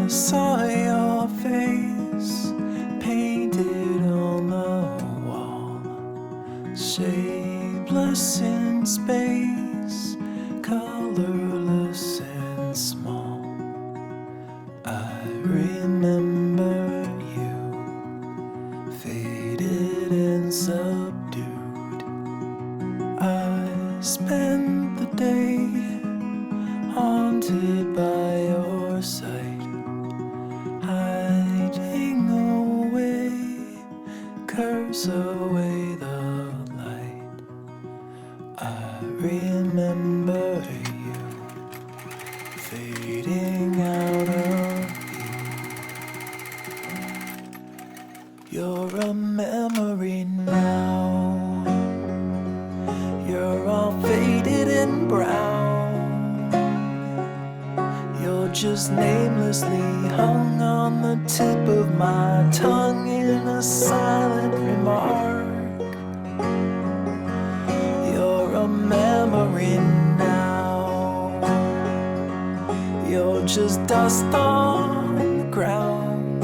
saw your face painted on the wall, shapeless in space, colorless and small. I remember you, faded and subdued. I spent the day haunted by your sight, hiding away, curse away the light. I remember you, fading out of view. You're a memory now, you're all faded and brown. You're just namelessly hung on the tip of my tongue in a silent remark. You're a memory now, you're just dust on the ground,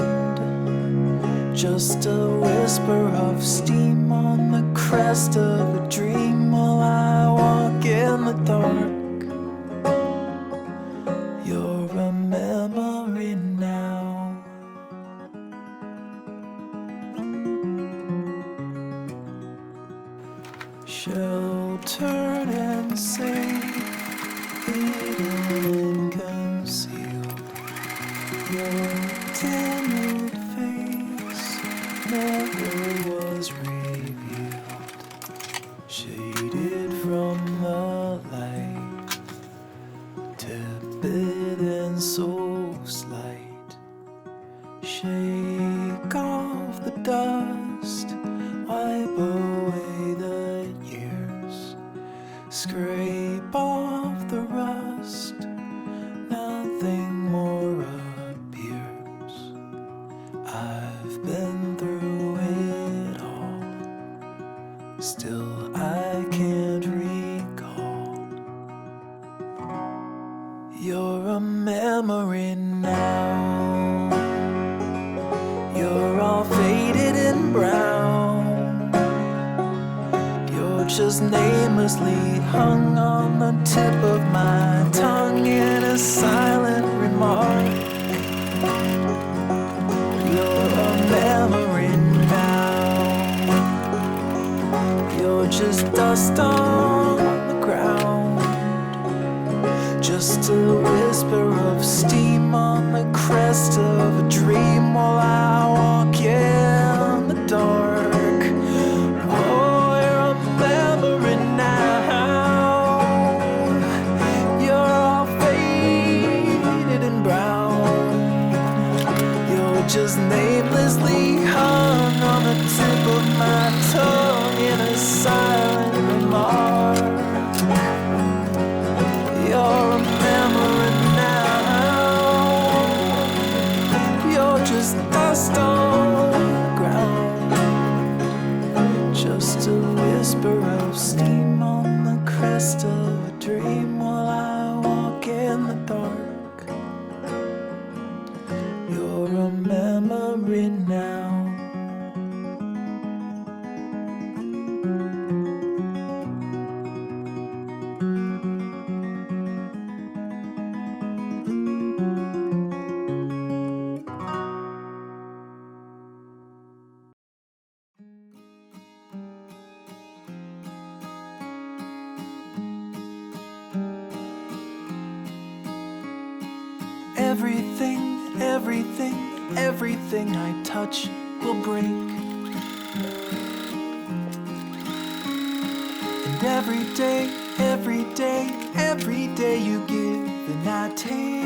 just a whisper of steam on the crest of a dream while I walk in the dark. You're a memory now. Sheltered and safe, hidden and concealed, your timid face never was revealed, shaded from the light, tepid and so slight. Shake off the dust, wipe away the years, scrape off the rust, nothing more appears. I've been through it all, still I can't recall. You're a memory now, you're all faded and brown. You're just namelessly hung on the tip of my tongue in a silent remark. You're a memory now, you're just dust on the ground, just a whisper of steam on the crest of a dream while I walk in the dark. Oh, you're a memory now, you're all faded and brown. You're just namelessly hung on the tip of my tongue in a silent remark. You're a memory now, you're just dust on the ground, just a whisper of steam on the crest of a dream while I walk in the dark. You're a memory now. Everything, everything, everything I touch will break. And every day, every day, every day you give and I take.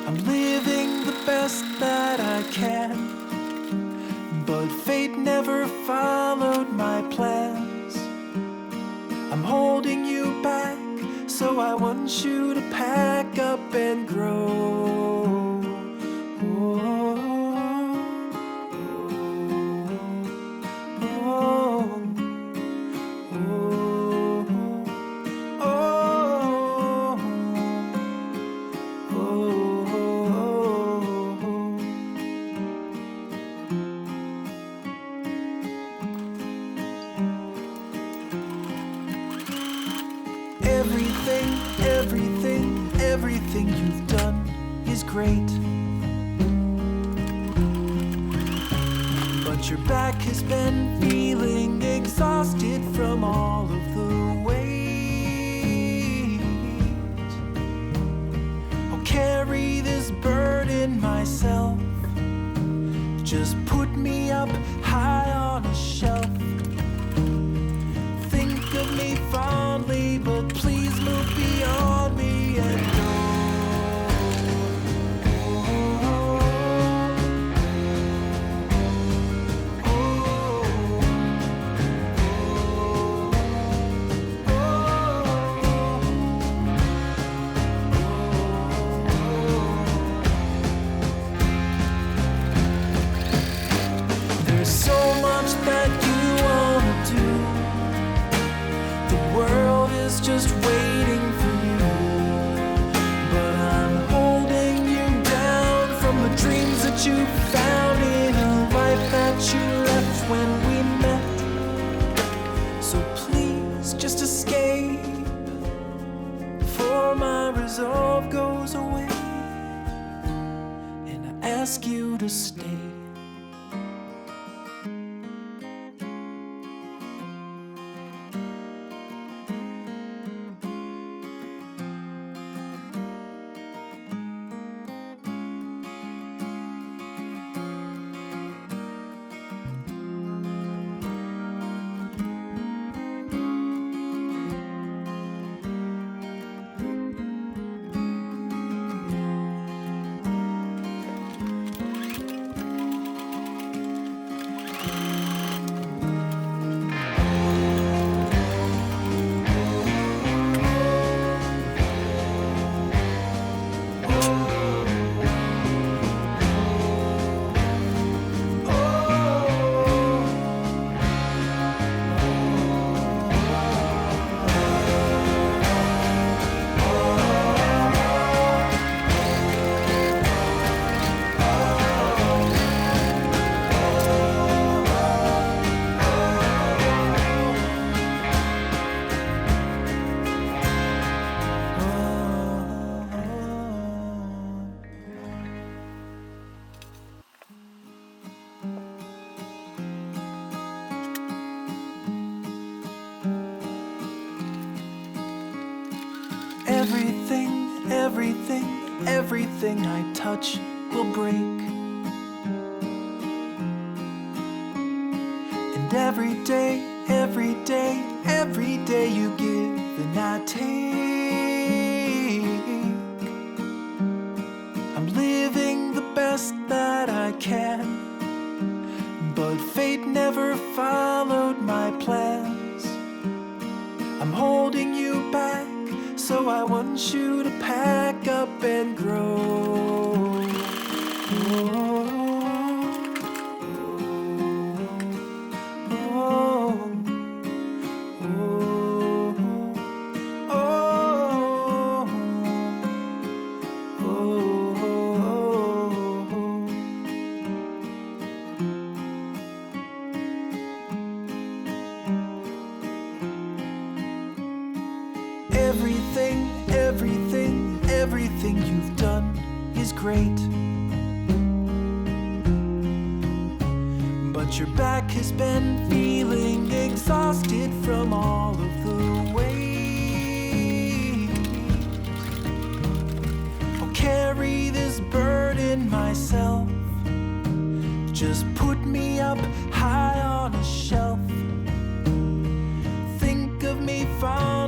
I'm living the best that I can, but fate never followed my plans. I'm holding you back, so I want you to pack up and grow. Oh, oh, oh, oh, oh. great. But your back has been feeling exhausted from all of the weight. I'll carry this burden myself. Just put me up high on a shelf. Think of me fondly, but please move beyond me and go. There's so much that you wanna do. The world is just waiting for you. But I'm holding you down from the dreams that you found in a life that you left when we met. So please just escape before my resolve goes away, and I ask you to stay. Everything I touch will break. And every day you give and I take. I'm living the best that I can, but fate never followed my plans. I'm holding you back, so I want you to pack up and grow. Everything you've done is great. But your back has been feeling exhausted from all of the weight. I'll carry this burden myself. Just put me up high on a shelf. Think of me fondly.